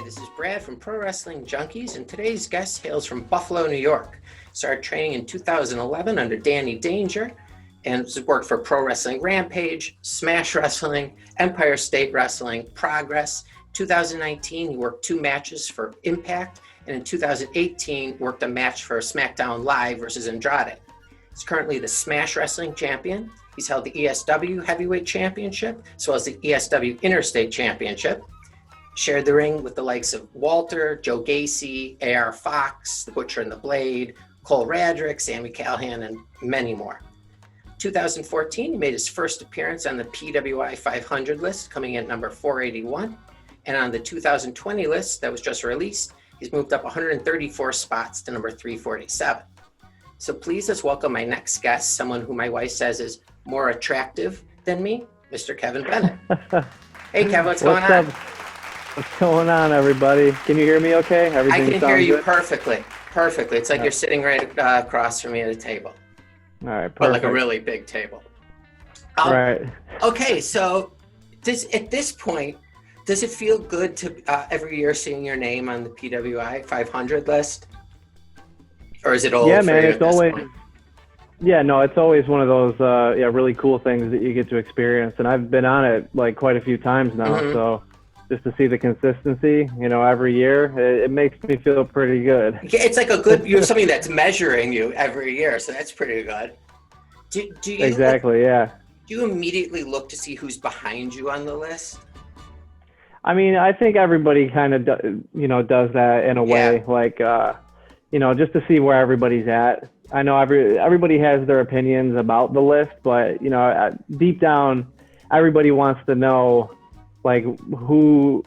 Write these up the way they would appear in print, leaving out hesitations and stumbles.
This is Brad from Pro Wrestling Junkies, and today's guest hails from Buffalo, New York. Started training in 2011 under Danny Danger, and has worked for Pro Wrestling Rampage, Smash Wrestling, Empire State Wrestling, Progress. 2019, he worked 2 matches for Impact, and in 2018, worked a match for SmackDown Live versus Andrade. He's currently the Smash Wrestling Champion. He's held the ESW Heavyweight Championship, as well as the ESW Interstate Championship. Shared the ring with the likes of Walter, Joe Gacy, A.R. Fox, The Butcher and the Blade, Cole Radrick, Sami Callihan, and many more. 2014, he made his first appearance on the PWI 500 list, coming in at number 481. And on the 2020 list that was just released, he's moved up 134 spots to number 347. So please let's welcome my next guest, someone who my wife says is more attractive than me, Mr. Kevin Bennett. Hey, Kevin, what's going on? What's going on, everybody? Can you hear me okay? Everything I can hear you good? Perfectly. It's like you're sitting right across from me at a table. All right, perfect. But like a really big table. Right. Okay, so at this point, does it feel good to every year seeing your name on the PWI 500 list? Or is it old? Yeah, man, it's always... Point? Yeah, no, it's always one of those really cool things that you get to experience. And I've been on it like quite a few times now, so... Just to see the consistency, every year, it makes me feel pretty good. Yeah, it's like you have something that's measuring you every year, so that's pretty good. Do you exactly, yeah. Do you immediately look to see who's behind you on the list? I mean, I think everybody kind of, does that in a way, like, just to see where everybody's at. I know everybody has their opinions about the list, but, deep down, everybody wants to know, like who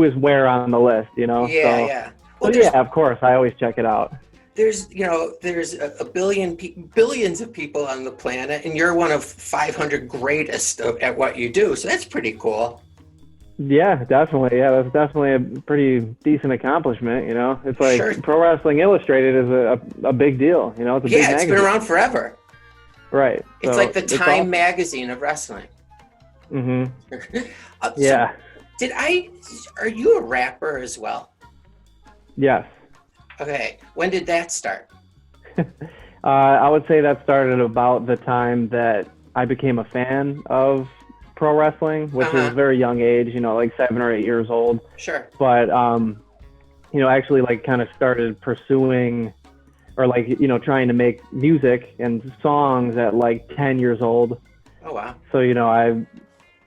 is where on the list, Yeah. Well, yeah, of course, I always check it out. There's a billions of people on the planet, and you're one of 500 greatest at what you do. So that's pretty cool. Yeah, definitely. Yeah, that's definitely a pretty decent accomplishment. It's like sure. Pro Wrestling Illustrated is a big deal. It's a big magazine. It's been around forever. Right. It's like the Time magazine of wrestling. Mm-hmm. Yeah. Are you a rapper as well? Yes. Okay. When did that start? I would say that started about the time that I became a fan of pro wrestling, which was a very young age, like 7 or 8 years old. Sure. But, actually like kind of started pursuing or like, trying to make music and songs at like 10 years old. Oh, wow. So,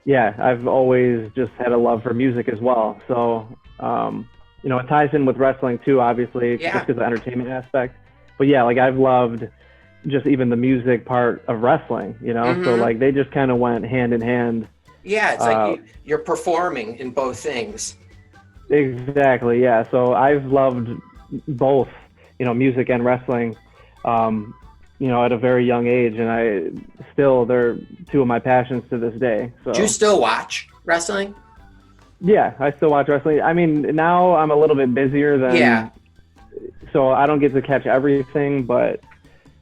I've always just had a love for music as well. So, it ties in with wrestling too, obviously, just because of the entertainment aspect. But yeah, like I've loved just even the music part of wrestling, so like they just kind of went hand in hand. Yeah, it's like you're performing in both things. Exactly, yeah. So I've loved both, music and wrestling. At a very young age, and they're 2 of my passions to this day. So. Do you still watch wrestling? Yeah, I still watch wrestling. I mean, now I'm a little bit busier than, so I don't get to catch everything, but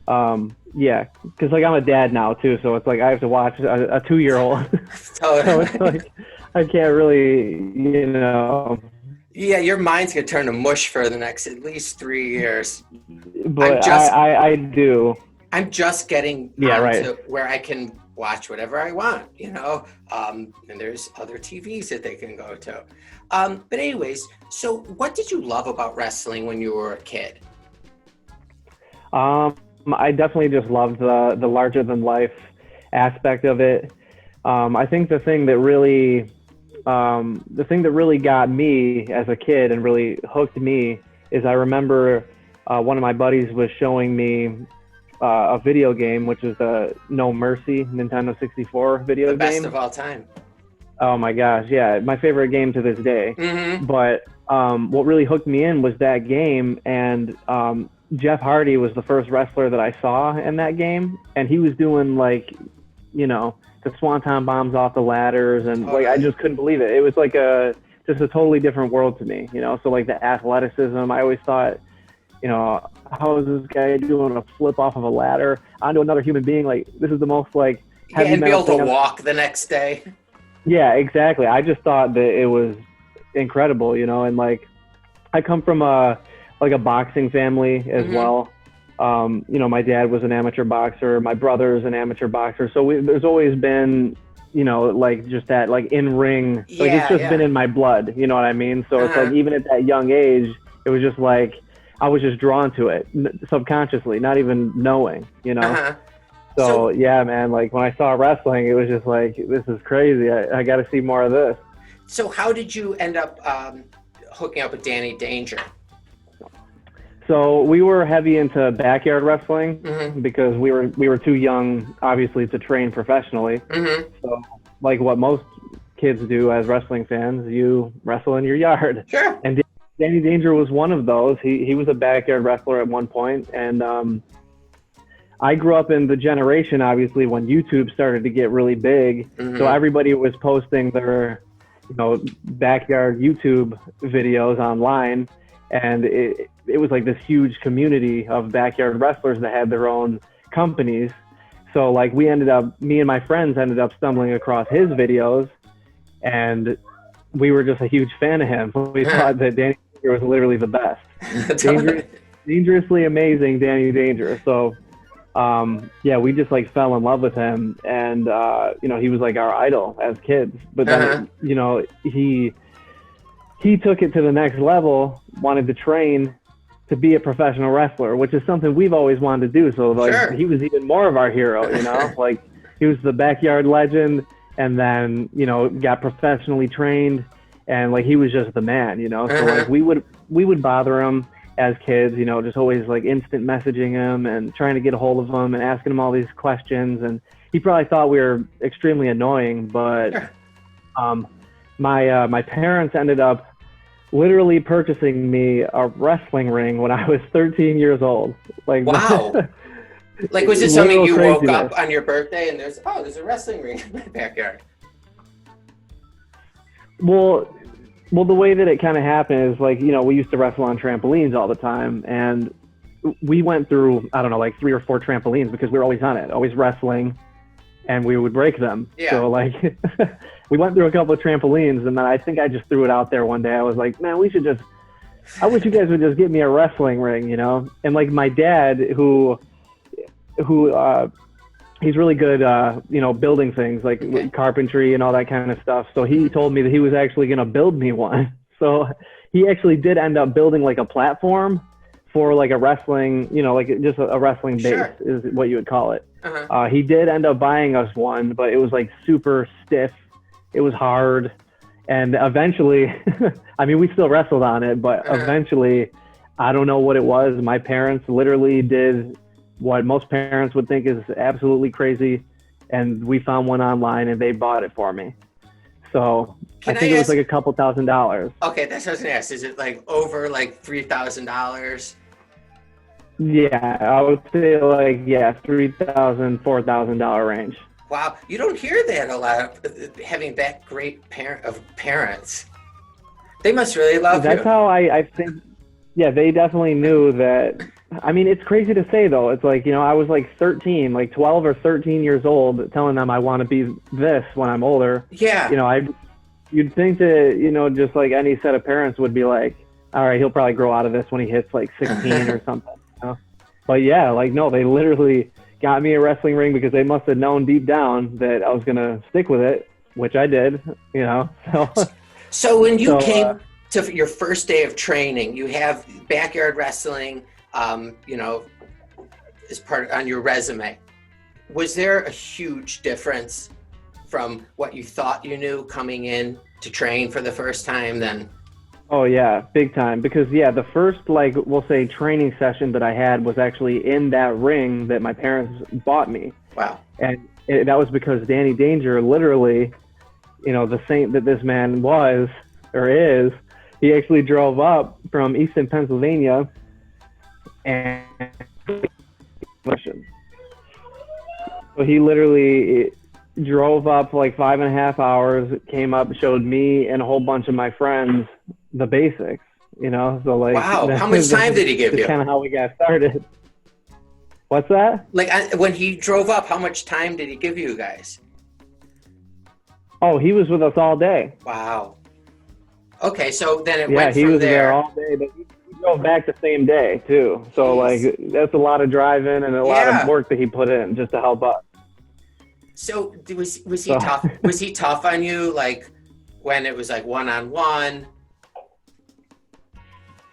because like I'm a dad now too, so it's like I have to watch a 2-year-old. Totally. So it's like I can't really, Yeah, your mind's gonna turn to mush for the next at least 3 years. But I do. I'm just getting to where I can watch whatever I want, and there's other TVs that they can go to. But anyways, so what did you love about wrestling when you were a kid? I definitely just loved the larger than life aspect of it. I think the thing that really got me as a kid and really hooked me is I remember one of my buddies was showing me a video game, which is the No Mercy Nintendo 64 video game. The best of all time. Oh my gosh, yeah, my favorite game to this day. Mm-hmm. But what really hooked me in was that game, and Jeff Hardy was the first wrestler that I saw in that game, and he was doing like, the swanton bombs off the ladders, and like I just couldn't believe it. It was like just a totally different world to me, So like the athleticism, I always thought, how is this guy doing a flip off of a ladder onto another human being? Like this is the most like heavy and be able to walk the next day. Yeah, exactly. I just thought that it was incredible, you know. And like, I come from a boxing family as well. You know, my dad was an amateur boxer. My brother's an amateur boxer. So there's always been, you know, like just that like in ring, like it's just been in my blood. You know what I mean? So it's like even at that young age, it was just like I was just drawn to it subconsciously, not even knowing. You know. So yeah, man. Like when I saw wrestling, it was just like, this is crazy. I got to see more of this. So how did you end up hooking up with Danny Danger? So we were heavy into backyard wrestling because we were too young, obviously, to train professionally. So like what most kids do as wrestling fans, you wrestle in your yard. Sure. And Danny Danger was one of those. He was a backyard wrestler at one point, and I grew up in the generation, obviously, when YouTube started to get really big. So everybody was posting their, you know, backyard YouTube videos online, and it was like this huge community of backyard wrestlers that had their own companies. So like me and my friends ended up stumbling across his videos, and we were just a huge fan of him. We thought that Danny Danger was literally the best. Dangerously amazing Danny Danger. So yeah, we just like fell in love with him, and you know, he was like our idol as kids. But then you know, he took it to the next level, wanted to train to be a professional wrestler, which is something we've always wanted to do. So like he was even more of our hero, you know. Like he was the backyard legend, and then, you know, got professionally trained, and like he was just the man, you know. So like we would bother him as kids, you know, just always like instant messaging him and trying to get a hold of him and asking him all these questions. And he probably thought we were extremely annoying, but my parents ended up literally purchasing me a wrestling ring when I was 13 years old. Like, wow. Like, was it something you woke up on your birthday and there's a wrestling ring in my backyard? Well, the way that it kind of happened is, like, you know, we used to wrestle on trampolines all the time, and we went through, I don't know, like 3 or 4 trampolines because we were always on it, always wrestling, and we would break them. So like we went through a couple of trampolines, and then I think I just threw it out there one day. I was like, man, I wish you guys would just get me a wrestling ring, you know? And like my dad, who he's really good, you know, building things like carpentry and all that kind of stuff. So he told me that he was actually going to build me one. So he actually did end up building like a platform for like a wrestling, you know, like just a wrestling base is what you would call it. He did end up buying us one, but it was like super stiff. It was hard. And eventually, I mean, we still wrestled on it, but eventually, I don't know what it was. My parents literally did what most parents would think is absolutely crazy, and we found one online and they bought it for me. So I think it was like a couple $1,000s. Okay, that's what I was gonna ask. Is it like over like $3,000? Yeah, I would say like $3,000, $4,000 range. Wow, you don't hear that a lot, having that great parents. They must really love you. That's how I think. Yeah, they definitely knew that. I mean, it's crazy to say, though. It's like, you know, I was like 13, like 12 or 13 years old, telling them I want to be this when I'm older. Yeah. You know, you'd think that, you know, just like any set of parents would be like, all right, he'll probably grow out of this when he hits like 16 or something. You know? But yeah, like, no, they literally got me a wrestling ring because they must have known deep down that I was going to stick with it, which I did, you know. So when you came to your first day of training, you have backyard wrestling, you know, as part on your resume. Was there a huge difference from what you thought you knew coming in to train for the first time then? Oh yeah, big time. Because yeah, the first, like, we'll say training session that I had was actually in that ring that my parents bought me. Wow. And that was because Danny Danger, literally, you know, the saint that this man was or is, he actually drove up from Easton, Pennsylvania, and so he literally drove up like 5.5 hours, came up, showed me and a whole bunch of my friends the basics, you know. So like, wow, how much time did he give you? Kind of how we got started. What's that? Like when he drove up, how much time did he give you guys? Oh, he was with us all day. Wow. Okay, so then it Yeah, went he from was there there. all day, but he drove back the same day too. So Jeez. like that's a lot of driving and a lot of Yeah. work that he put in just to help us. So was he So tough? Was he tough on you, like when it was like one-on-one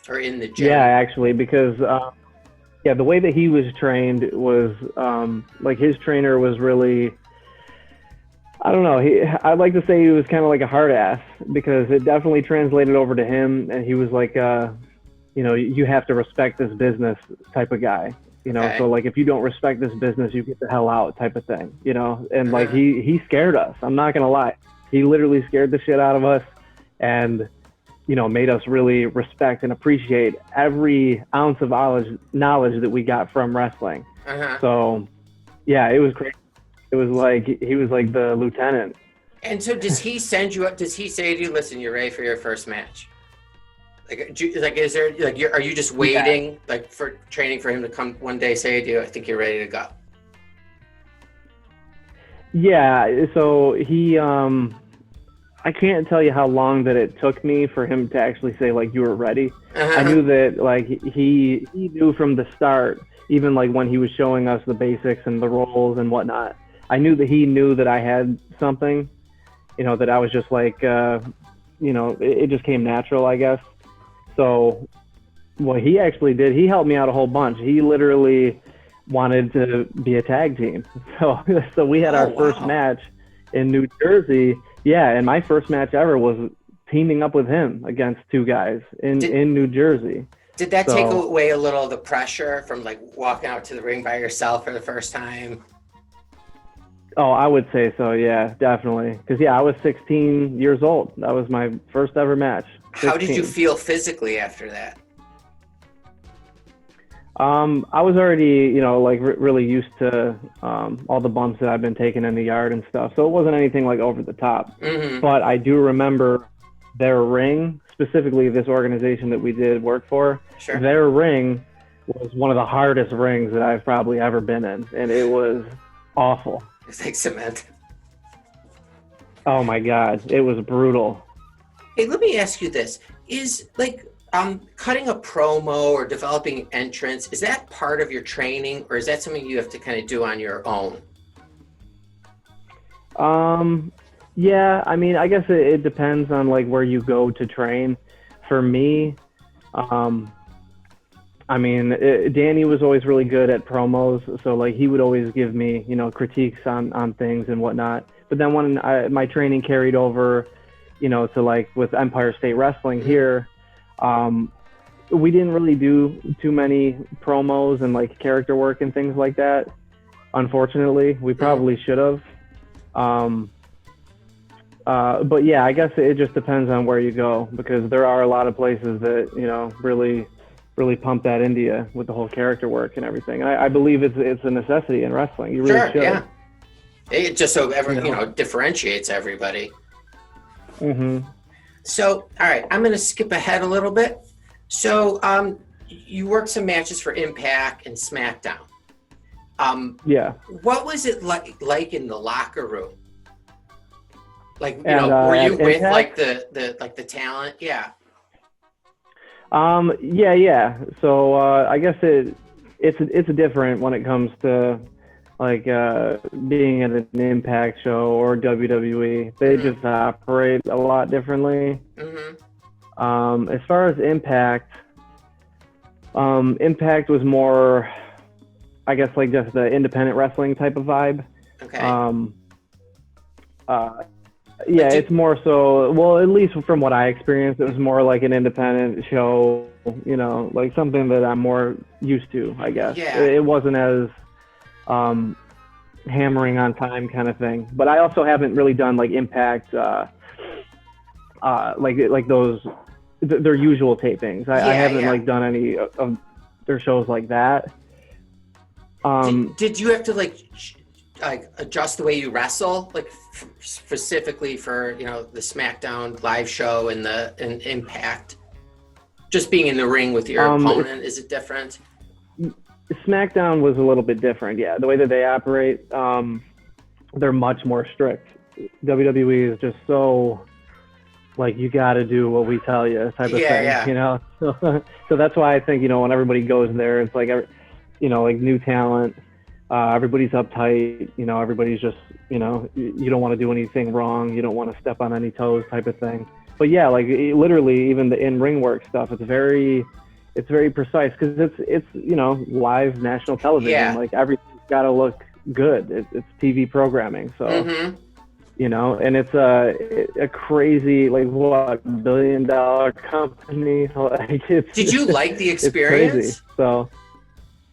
or in the yeah, gym? actually, because yeah, the way that he was trained was like his trainer was really, I don't know. I'd like to say he was kind of like a hard ass because it definitely translated over to him, and he was like, you know, you have to respect this business type of guy. You know, so Okay. like if you don't respect this business, you get the hell out type of thing. You know, and like Uh-huh. he scared us. I'm not gonna lie. He literally scared the shit out of us, and you know, made us really respect and appreciate every ounce of knowledge that we got from wrestling. Uh-huh. So yeah, it was crazy. It was like he was like the lieutenant. And so does he send you up? Does he say to you, listen, you're ready for your first match? Like, is there, like, are you just Yeah, waiting, like, for training for him to come one day say to you, I think you're ready to go? yeah. So he, I can't tell you how long that it took me for him to actually say like you were ready. I Uh-huh. knew that like he knew from the start, even like when he was showing us the basics and the roles and whatnot. I knew that he knew that I had something, you know, that I was just like, you know, it just came natural, I guess. So what he actually did, he helped me out a whole bunch. He literally wanted to be a tag team. So so we had Oh, our first wow. match in New Jersey. Yeah, and my first match ever was teaming up with him against two guys Did in New Jersey. did that take So, away a little of the pressure from like walking out to the ring by yourself for the first time? oh, I would say so. Yeah, definitely. Because yeah, I was 16 years old. That was my first ever match. How did you 16. feel physically after that? I was already, you know, like really used to all the bumps that I've been taking in the yard and stuff. So it wasn't anything like over the top. Mm-hmm. But I do remember their ring, specifically this organization that we did work for, Sure. their ring was one of the hardest rings that I've probably ever been in. And it was awful. It's like cement. Oh my God. It was brutal. Hey, let me ask you this. Is like cutting a promo or developing an entrance, is that part of your training or is that something you have to kind of do on your own? Um, yeah, I mean, I guess it depends on like where you go to train. For me, um, I mean, Danny was always really good at promos, so like he would always give me, you know, critiques on things and whatnot. But then when my training carried over, you know, to like with Empire State Wrestling Mhm. here, um, we didn't really do too many promos and like character work and things like that. Unfortunately, we Mhm. probably should have. Um, but yeah, I guess it just depends on where you go because there are a lot of places that, you know, really pump that into you with the whole character work and everything. I believe it's a necessity in wrestling. You really Sure, should, yeah. It just so you every, know. differentiates everybody. Hmm. So, all right, I'm going to skip ahead a little bit. So, you worked some matches for Impact and SmackDown. Yeah. What was it like in the locker room? Like, were you At with like Impact, the talent? Yeah. yeah. So I guess it's different when it comes to like being at an Impact show or WWE. They Mm-hmm. just operate a lot differently. Mm-hmm. As far as Impact, Impact was more, I guess, like just the independent wrestling type of vibe. Okay. Um, uh, Like, yeah, it's more so, well, at least from what I experienced, it was more like an independent show, you know, like something that I'm more used to, I guess. yeah. It wasn't as um, hammering on time kind of thing. But I also haven't really done like Impact, like those, their usual tapings. I Yeah, haven't yeah. like done any of their shows like that. Did you have to like adjust the way you wrestle, like specifically for the SmackDown live show and and Impact? Just being in the ring with your It's, opponent, is it different? SmackDown was a little bit different. Yeah, the way that they operate, they're much more strict. WWE is just so like, you got to do what we tell you type of thing, Yeah. you know? So that's why I think, you know, when everybody goes there, it's like, you know, like new talent, everybody's uptight, you know, everybody's just, you know, you don't want to do anything wrong. You don't want to step on any toes type of thing. But yeah, like literally even the in-ring work stuff, it's very precise because it's, you know, live national television. Yeah. Like everything's got to look good. It's TV programming. So, you know, and it's a crazy, like, what, $1 billion company. Like, Did you like the experience? It's crazy. So,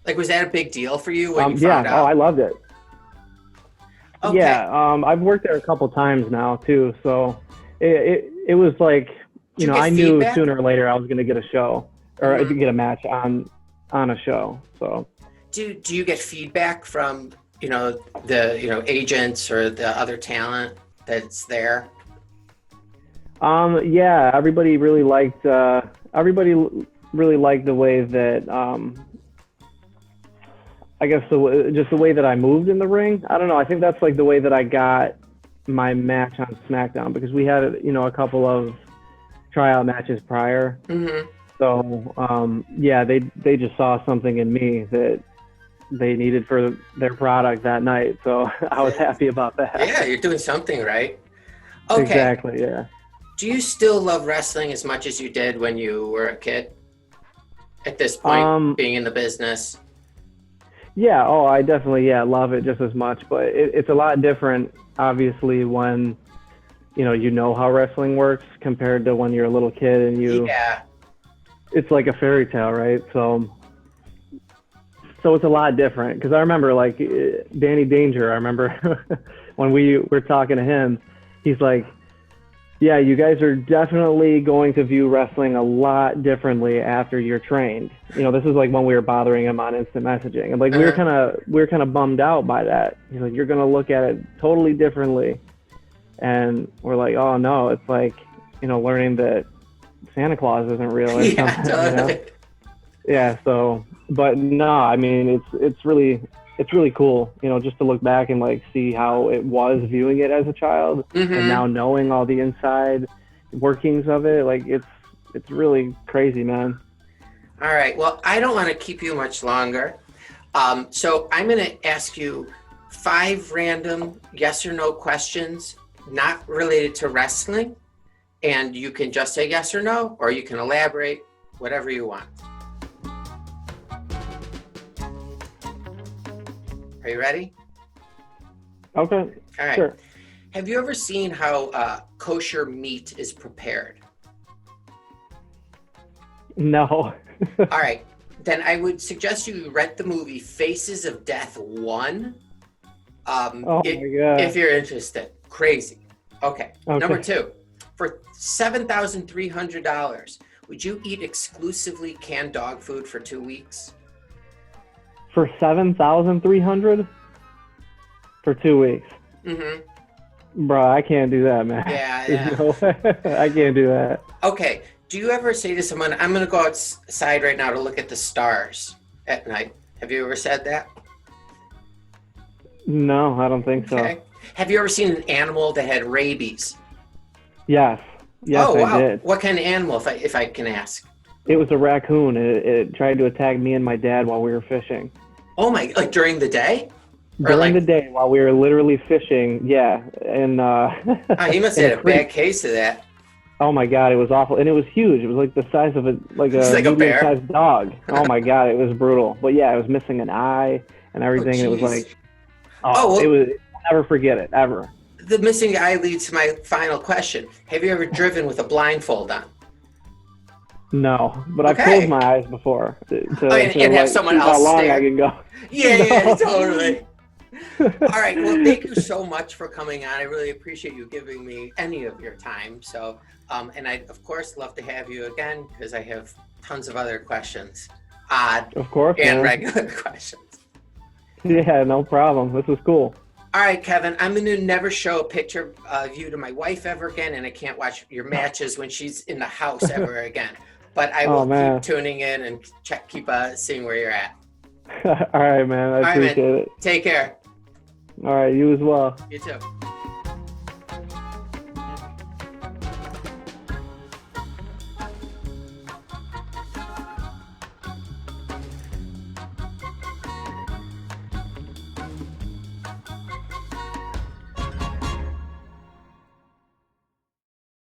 like, was that a big deal for you when you found out? Oh, I loved it. Okay. Yeah, I've worked there a couple times now too, so it was like, you know, I knew sooner or later I was going to get a show or get a match on a show. So, do you get feedback from, you know, the, you know, agents or the other talent that's there? Yeah, everybody really liked the way that I guess just the way that I moved in the ring. I don't know. I think that's like the way that I got my match on SmackDown, because we had, you know, a couple of tryout matches prior. So yeah, they just saw something in me that they needed for their product that night. So I was happy about that. Yeah, you're doing something right. Okay. Exactly. Yeah. Do you still love wrestling as much as you did when you were a kid? At this point, being in the business. Yeah, I definitely, love it just as much, but it's a lot different, obviously, when, you know how wrestling works compared to when you're a little kid and it's like a fairy tale, right? So it's a lot different, because I remember, like, Danny Danger, I remember when we were talking to him, he's like, yeah, you guys are definitely going to view wrestling a lot differently after you're trained. You know, this is like when we were bothering him on instant messaging, and like we were kind of bummed out by that. He's like, you're gonna look at it totally differently, and we're like, oh no, it's like, you know, learning that Santa Claus isn't real or something. Totally. You know? Yeah. So, but no, I mean, it's really cool, you know, just to look back and like see how it was viewing it as a child, and now knowing all the inside workings of it. Like it's really crazy, man. All right. Well, I don't want to keep you much longer. So I'm going to ask you 5 random yes or no questions, not related to wrestling. And you can just say yes or no, or you can elaborate, whatever you want. Are you ready? Okay. All right. Sure. Have you ever seen how kosher meat is prepared? No. All right. Then I would suggest you rent the movie Faces of Death 1. Oh my God. If you're interested. Crazy. Okay. Number 2. For $7,300, would you eat exclusively canned dog food for 2 weeks? For $7,300 for 2 weeks. Bro, I can't do that, man. Yeah. No way. I can't do that. Okay. Do you ever say to someone, I'm going to go outside right now to look at the stars at night? Have you ever said that? No, I don't think so. Okay. Have you ever seen an animal that had rabies? Yes. Yes, oh, wow. I did. What kind of animal, if I can ask? It was a raccoon. It tried to attack me and my dad while we were fishing. Oh my! Like during the day? During the day while we were literally fishing, yeah. And he must have had a bad case of that. Oh my God, it was awful, and it was huge. It was like the size of a medium-sized dog. Oh my God, it was brutal. But yeah, it was missing an eye and everything. And it was like, it was. I'll never forget it ever. The missing eye leads to my final question. Have you ever driven with a blindfold on? No, but I've closed my eyes before and have someone else how long stare. I can go. Yeah, totally. All right, well, thank you so much for coming on. I really appreciate you giving me any of your time. So, and I'd, of course, love to have you again, because I have tons of other questions. Of course, and man. regular questions. Yeah, no problem. This was cool. All right, Kevin, I'm going to never show a picture of you to my wife ever again, and I can't watch your matches when she's in the house ever again. But I will keep tuning in and keep seeing where you're at. All right, man. I appreciate it. Take care. All right, you as well. You too.